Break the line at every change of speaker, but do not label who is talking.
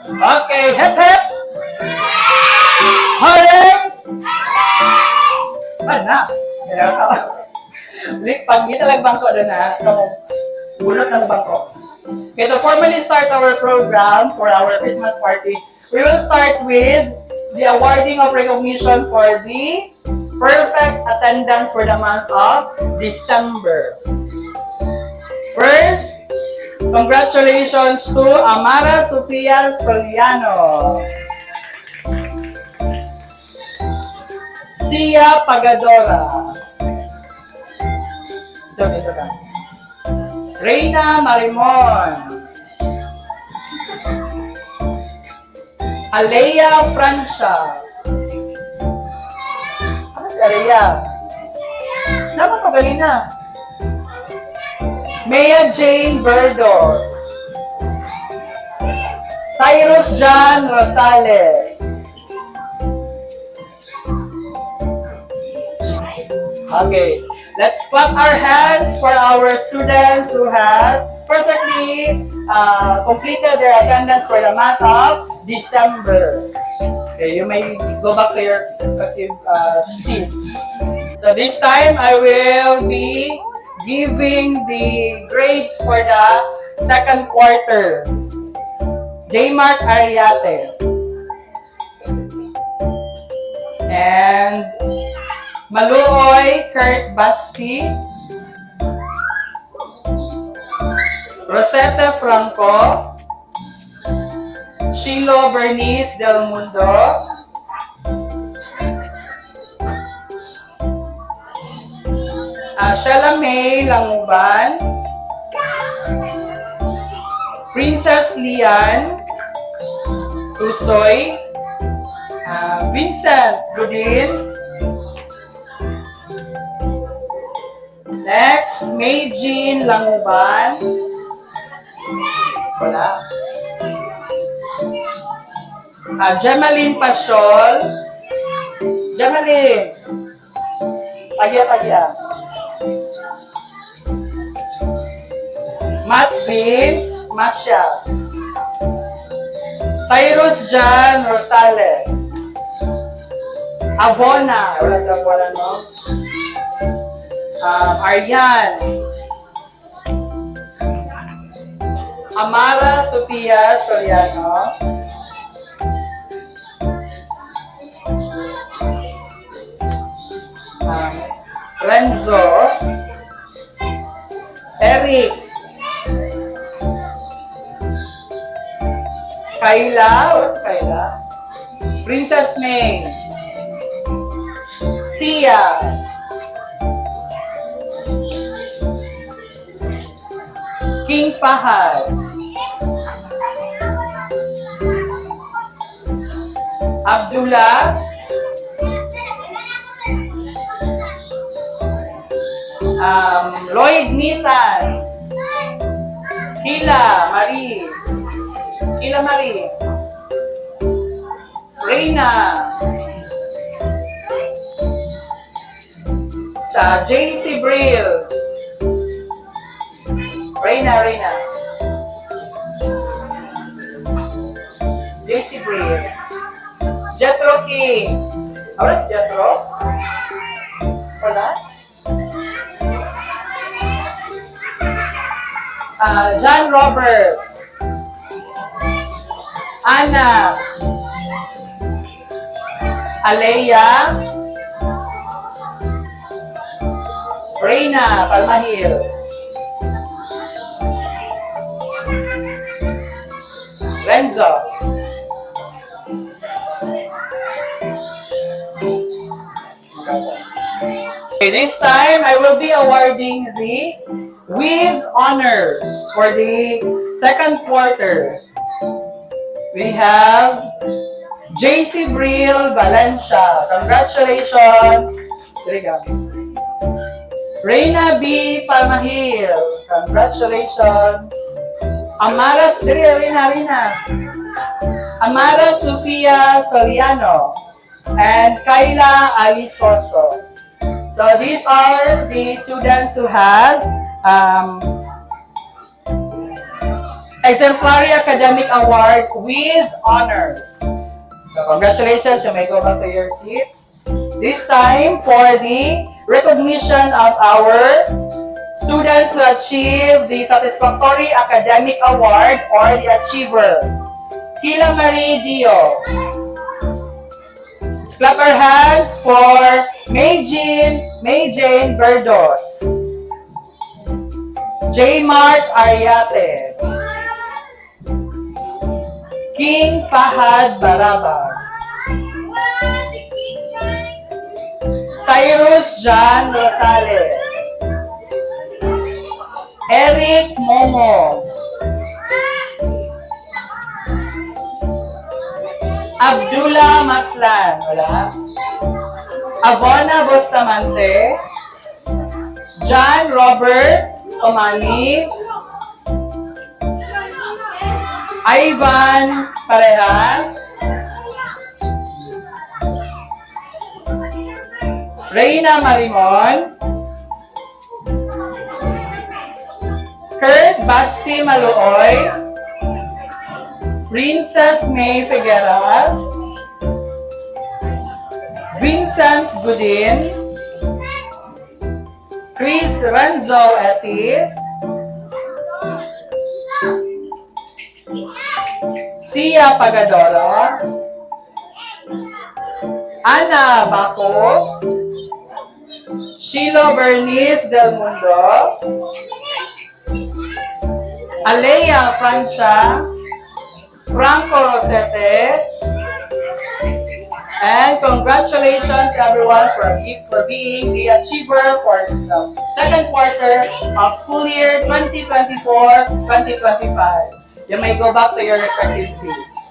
Okay, hip hip! Hooray! Mana? Pag kita lang bangko doon ha, bulot ng bangko. Okay, to formally start our program for our Christmas party, we will start with the awarding of recognition for the perfect attendance for the month of December. First, congratulations to Amara Sofia Soliano, Sia Pagadora, ito ka. Reina Marimon, Alea Francia. Ano si Alea? Dapat magaling na. Maya Jane Berdos, Cyrus John Rosales, okay, let's clap our hands for our students who have perfectly completed their attendance for the month of December. Okay, you may go back to your respective seats. So this time I will be giving the grades for the second quarter. J. Mark Ariate and Maluoy Kurt Basti, Rosetta Franco, Shilo Bernice Del Mundo, Shella May Languban, Princess Lian Tusoy, Vincent Godin. Next, May Jean Languban. Wala. Gemaline Pasol. Gemaline. Pagya. Matt Vince Macias. Cyrus John Rosales. Abona. Wala sa Abona, no? Aryan. Amara Sofia Soriano. Renzo. Eric. Kayla. What's Kayla? Princess May. Sia. King Fahad. Abdullah. Lloyd Nitan. Hila Marie. Reina. Sa JC Brill. Reina. JC Brill. Jetro King. Wala si Jetro? Wala? John Robert. Ana. Alea. Reina Palmahil. Renzo. Okay, this time I will be awarding the with honors for the second quarter. We have JC Brill Valencia. Congratulations. Reina B. Palmahil. Congratulations. Amara Sofia Soliano and Kayla Alisoso. So these are the students who has Exemplary Academic Award with honors. So congratulations, you may go back to your seats. This time for the recognition of our students who achieve the Satisfactory Academic Award or the Achiever. Kila Marie Dio. Let's clap our hands for May Jane Berdos. J. Mark Ariate. King Fahad Barabag. Cyrus John Rosales. Eric Momo. Abdullah Maslan. Wala. Avona Bustamante. John Robert Omani. Ivan Parehan. Reyna Marimon. Kurt Basti Maluoy. Princess May Figueras. Vincent Godin. Chris Renzo Etis. Sia Pagadora. Ana Bacos. Shilo Bernice Del Mundo. Alea Francia. Franco Rosete. And congratulations everyone for being the achiever for the second quarter of school year 2024-2025. You may go back to your respective seats.